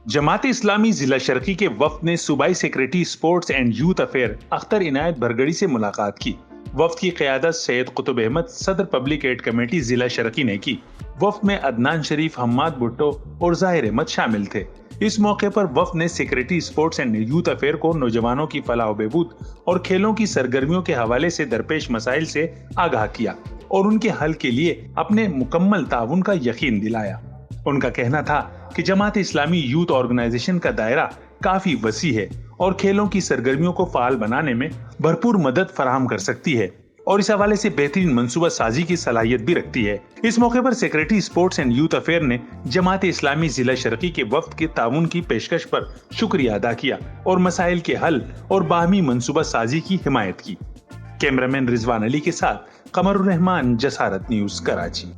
जमात इस्लामी जिला शर्की के वफ्द ने सूबाई secretary sports and youth affair Akhtar Inayat Bhargari से मुलाकात की। वफ्द की क़यादत सैयद कुतुब अहमद सदर पब्लिक एड कमेटी जिला शर्की ने की। वफ्द में अदनान शरीफ, हम्माद भुट्टो और जाहिर अहमद शामिल थे। इस मौके पर वफ्द ने secretary sports and youth affair को नौजवानों की फलाह बहबूद और खेलों की सरगर्मियों के हवाले से दरपेश मसाइल से आगाह किया और उनके हल के लिए अपने मुकम्मल ताउन का यकीन दिलाया। उनका कहना था कि जमात इस्लामी यूथ ऑर्गेनाइजेशन का दायरा काफी वसी है और खेलों की सरगर्मियों को फाल बनाने में भरपूर मदद फराहम कर सकती है और इस हवाले से बेहतरीन मंसूबा साजी की सलाहियत भी रखती है। इस मौके पर secretary sports and youth affair ने जमात इस्लामी जिला शर्की के वफ्द के ताउन की पेशकश पर शुक्रिया अदा किया और मसाइल के हल और बाहमी मंसूबा साजी की हिमायत की। कैमरामैन रिजवान अली के साथ कमरुर रहमान, जसारत न्यूज, कराची।